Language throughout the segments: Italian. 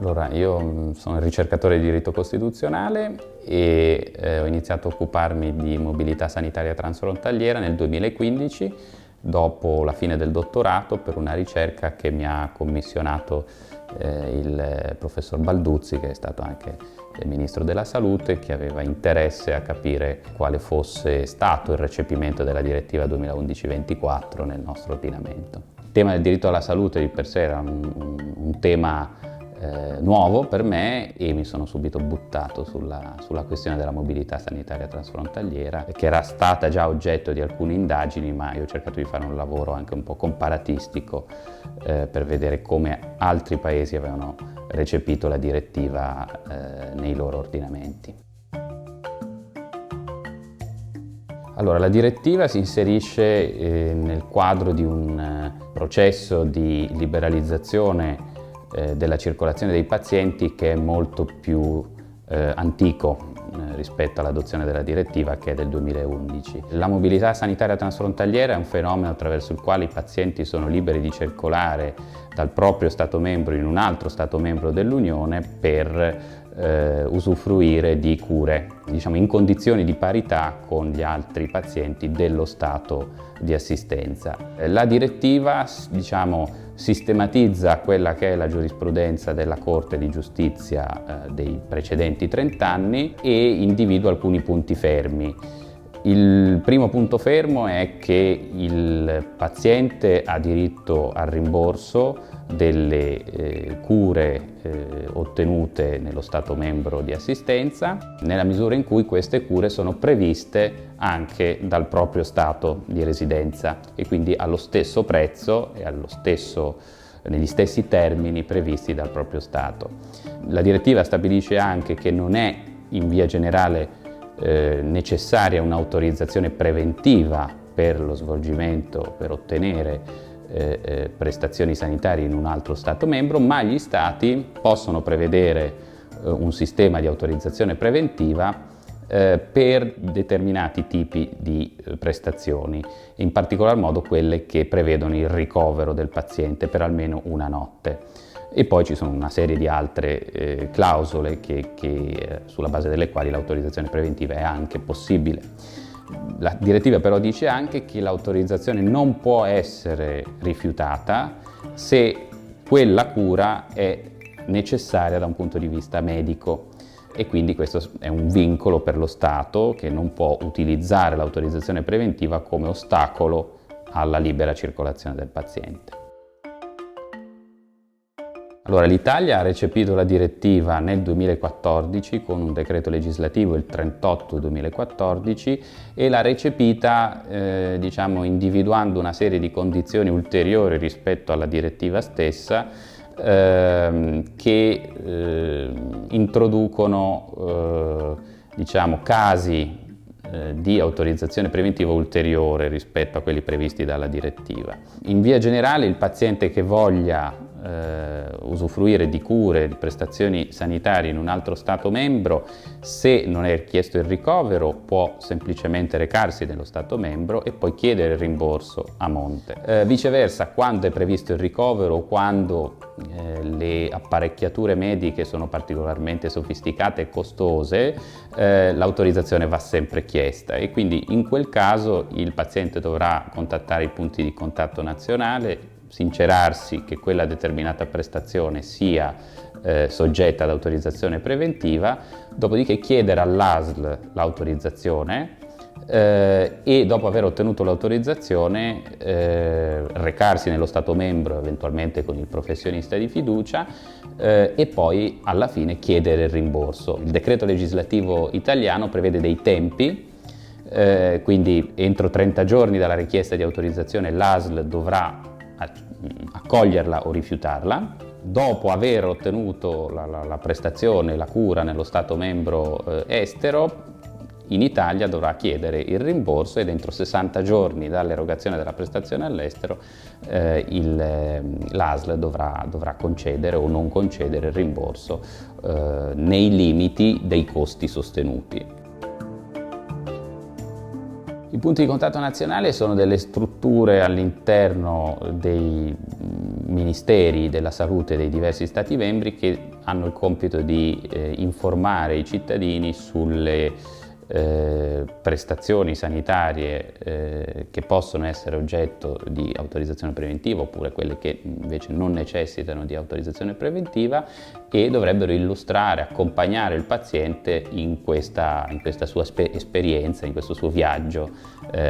Allora, io sono ricercatore di diritto costituzionale e ho iniziato a occuparmi di mobilità sanitaria transfrontaliera nel 2015, dopo la fine del dottorato, per una ricerca che mi ha commissionato il professor Balduzzi, che è stato anche il Ministro della Salute, che aveva interesse a capire quale fosse stato il recepimento della direttiva 2011-24 nel nostro ordinamento. Il tema del diritto alla salute di per sé era un tema nuovo per me e mi sono subito buttato sulla questione della mobilità sanitaria transfrontaliera, che era stata già oggetto di alcune indagini, ma io ho cercato di fare un lavoro anche un po' comparatistico per vedere come altri paesi avevano recepito la direttiva nei loro ordinamenti. Allora, la direttiva si inserisce nel quadro di un processo di liberalizzazione della circolazione dei pazienti che è molto più antico rispetto all'adozione della direttiva, che è del 2011. La mobilità sanitaria transfrontaliera è un fenomeno attraverso il quale i pazienti sono liberi di circolare dal proprio Stato membro in un altro Stato membro dell'Unione per usufruire di cure, diciamo, in condizioni di parità con gli altri pazienti dello Stato di assistenza. La direttiva, diciamo, sistematizza quella che è la giurisprudenza della Corte di Giustizia dei precedenti 30 anni e individua alcuni punti fermi. Il primo punto fermo è che il paziente ha diritto al rimborso delle cure ottenute nello Stato membro di assistenza, nella misura in cui queste cure sono previste anche dal proprio Stato di residenza e quindi allo stesso prezzo e negli stessi termini previsti dal proprio Stato. La direttiva stabilisce anche che non è in via generale necessaria un'autorizzazione preventiva per lo svolgimento, per ottenere prestazioni sanitarie in un altro Stato membro, ma gli Stati possono prevedere un sistema di autorizzazione preventiva per determinati tipi di prestazioni, in particolar modo quelle che prevedono il ricovero del paziente per almeno una notte. E poi ci sono una serie di altre clausole sulla base delle quali l'autorizzazione preventiva è anche possibile. La direttiva però dice anche che l'autorizzazione non può essere rifiutata se quella cura è necessaria da un punto di vista medico e quindi questo è un vincolo per lo Stato, che non può utilizzare l'autorizzazione preventiva come ostacolo alla libera circolazione del paziente. Allora, l'Italia ha recepito la direttiva nel 2014 con un decreto legislativo, il 38/2014, e l'ha recepita diciamo, individuando una serie di condizioni ulteriori rispetto alla direttiva stessa che introducono diciamo, casi di autorizzazione preventiva ulteriore rispetto a quelli previsti dalla direttiva. In via generale, il paziente che voglia usufruire di cure, di prestazioni sanitarie in un altro Stato membro, se non è richiesto il ricovero, può semplicemente recarsi nello Stato membro e poi chiedere il rimborso a monte. Viceversa, quando è previsto il ricovero o quando le apparecchiature mediche sono particolarmente sofisticate e costose, l'autorizzazione va sempre chiesta e quindi in quel caso il paziente dovrà contattare i punti di contatto nazionale, sincerarsi che quella determinata prestazione sia soggetta ad autorizzazione preventiva, dopodiché chiedere all'ASL l'autorizzazione e dopo aver ottenuto l'autorizzazione recarsi nello Stato membro, eventualmente con il professionista di fiducia, e poi alla fine chiedere il rimborso. Il decreto legislativo italiano prevede dei tempi, quindi entro 30 giorni dalla richiesta di autorizzazione l'ASL dovrà accoglierla o rifiutarla. Dopo aver ottenuto la prestazione, la cura nello Stato membro estero, in Italia dovrà chiedere il rimborso e entro 60 giorni dall'erogazione della prestazione all'estero l'ASL dovrà concedere o non concedere il rimborso nei limiti dei costi sostenuti. I punti di contatto nazionali sono delle strutture all'interno dei ministeri della salute dei diversi Stati membri che hanno il compito di informare i cittadini sulle prestazioni sanitarie che possono essere oggetto di autorizzazione preventiva oppure quelle che invece non necessitano di autorizzazione preventiva e dovrebbero illustrare, accompagnare il paziente in questa sua esperienza, in questo suo viaggio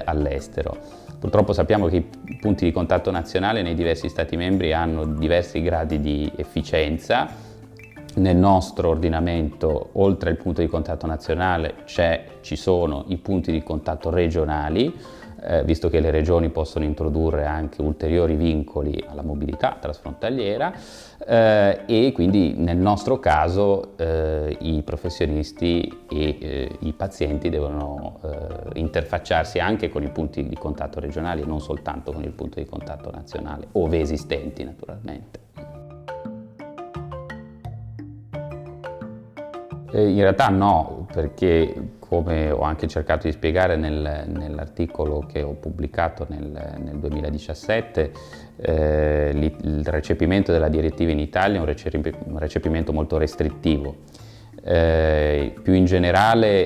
all'estero. Purtroppo sappiamo che i punti di contatto nazionali nei diversi Stati membri hanno diversi gradi di efficienza. Nel nostro ordinamento, oltre al punto di contatto nazionale, ci sono i punti di contatto regionali, visto che le regioni possono introdurre anche ulteriori vincoli alla mobilità transfrontaliera e quindi nel nostro caso i professionisti e i pazienti devono interfacciarsi anche con i punti di contatto regionali e non soltanto con il punto di contatto nazionale, ove esistenti naturalmente. In realtà no, perché come ho anche cercato di spiegare nell'articolo che ho pubblicato nel 2017, il recepimento della direttiva in Italia è un recepimento molto restrittivo. Più in generale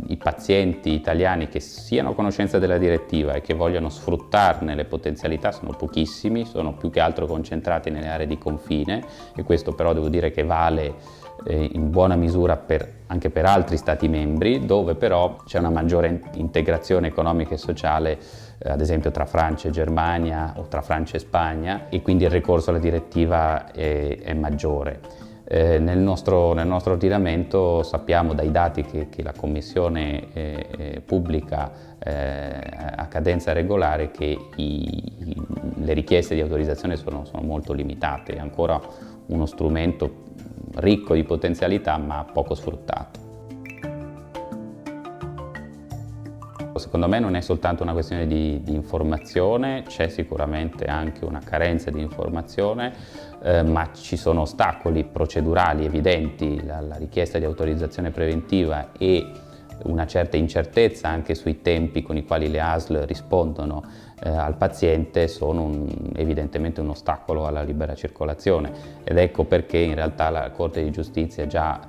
i pazienti italiani che siano a conoscenza della direttiva e che vogliono sfruttarne le potenzialità sono pochissimi, sono più che altro concentrati nelle aree di confine e questo però devo dire che vale in buona misura anche per altri Stati membri, dove però c'è una maggiore integrazione economica e sociale, ad esempio tra Francia e Germania o tra Francia e Spagna, e quindi il ricorso alla direttiva è maggiore. Nel nostro ordinamento sappiamo dai dati che la Commissione pubblica a cadenza regolare che le richieste di autorizzazione sono molto limitate, è ancora uno strumento ricco di potenzialità ma poco sfruttato. Secondo me non è soltanto una questione di informazione, c'è sicuramente anche una carenza di informazione, ma ci sono ostacoli procedurali evidenti, la richiesta di autorizzazione preventiva e una certa incertezza anche sui tempi con i quali le ASL rispondono al paziente sono evidentemente un ostacolo alla libera circolazione ed ecco perché in realtà la Corte di Giustizia già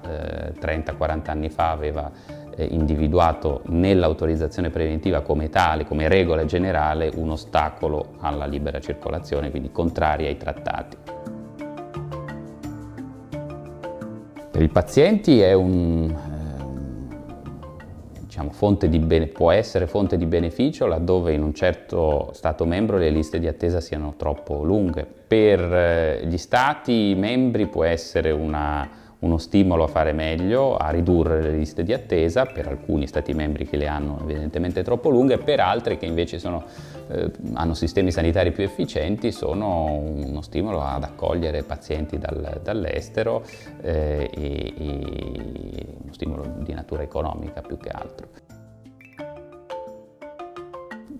30-40 anni fa aveva individuato nell'autorizzazione preventiva come tale, come regola generale, un ostacolo alla libera circolazione, quindi contraria ai trattati. Per i pazienti è può essere fonte di beneficio laddove in un certo Stato membro le liste di attesa siano troppo lunghe. Per gli Stati membri può essere uno stimolo a fare meglio, a ridurre le liste di attesa, per alcuni Stati membri che le hanno evidentemente troppo lunghe, per altri che invece hanno sistemi sanitari più efficienti, sono uno stimolo ad accogliere pazienti dall'estero e uno stimolo di natura economica più che altro.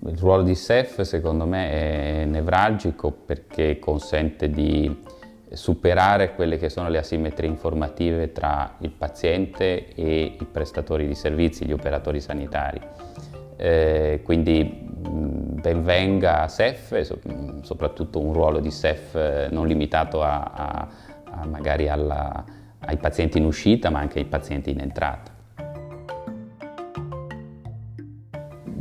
Il ruolo di SEF secondo me è nevralgico perché consente di superare quelle che sono le asimmetrie informative tra il paziente e i prestatori di servizi, gli operatori sanitari. Quindi ben venga SEF, soprattutto un ruolo di SEF non limitato magari ai pazienti in uscita ma anche ai pazienti in entrata.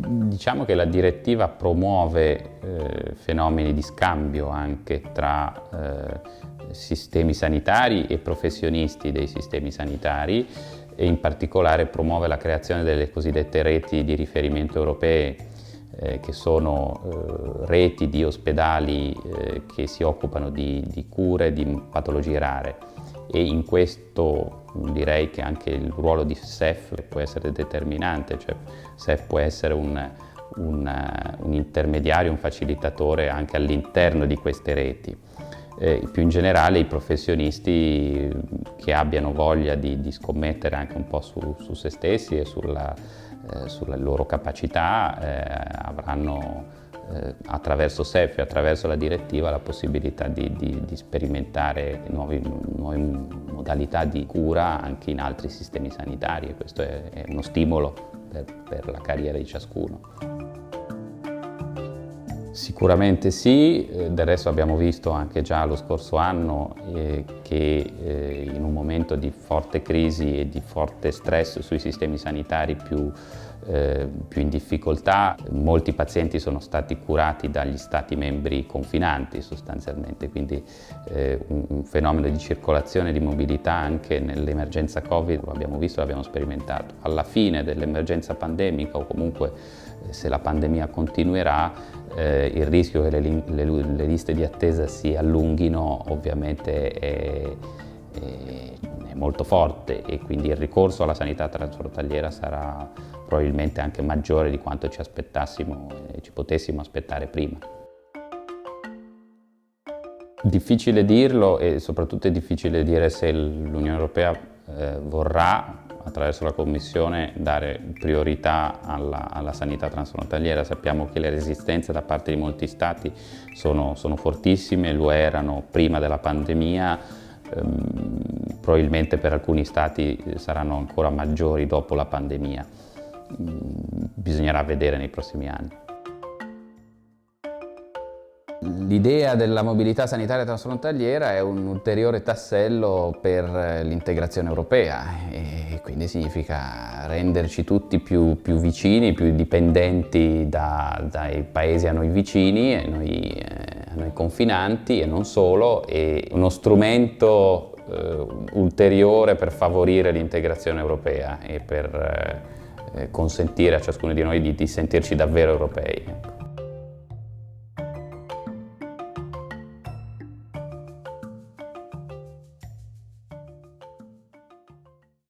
Diciamo che la direttiva promuove fenomeni di scambio anche tra sistemi sanitari e professionisti dei sistemi sanitari e in particolare promuove la creazione delle cosiddette reti di riferimento europee che sono reti di ospedali che si occupano di cure di patologie rare e in questo direi che anche il ruolo di SEF può essere determinante, cioè SEF può essere un intermediario, un facilitatore anche all'interno di queste reti. Più in generale i professionisti che abbiano voglia di scommettere anche un po' su se stessi e sulle loro capacità avranno attraverso SEF e attraverso la direttiva la possibilità di sperimentare nuove modalità di cura anche in altri sistemi sanitari e questo è uno stimolo per la carriera di ciascuno. Sicuramente sì, del resto abbiamo visto anche già lo scorso anno che in un momento di forte crisi e di forte stress sui sistemi sanitari più in difficoltà, molti pazienti sono stati curati dagli stati membri confinanti sostanzialmente, quindi un fenomeno di circolazione e di mobilità anche nell'emergenza Covid lo abbiamo visto, l'abbiamo sperimentato. Alla fine dell'emergenza pandemica o comunque se la pandemia continuerà, il rischio che le liste di attesa si allunghino ovviamente è molto forte e quindi il ricorso alla sanità transfrontaliera sarà probabilmente anche maggiore di quanto ci aspettassimo e ci potessimo aspettare prima. Difficile dirlo e soprattutto è difficile dire se l'Unione Europea vorrà attraverso la Commissione dare priorità alla sanità transfrontaliera. Sappiamo che le resistenze da parte di molti Stati sono fortissime, lo erano prima della pandemia, probabilmente per alcuni Stati saranno ancora maggiori dopo la pandemia. Bisognerà vedere nei prossimi anni. L'idea della mobilità sanitaria transfrontaliera è un ulteriore tassello per l'integrazione europea e quindi significa renderci tutti più vicini, più dipendenti dai paesi a noi vicini e a noi confinanti e non solo, e uno strumento ulteriore per favorire l'integrazione europea e per consentire a ciascuno di noi di sentirci davvero europei.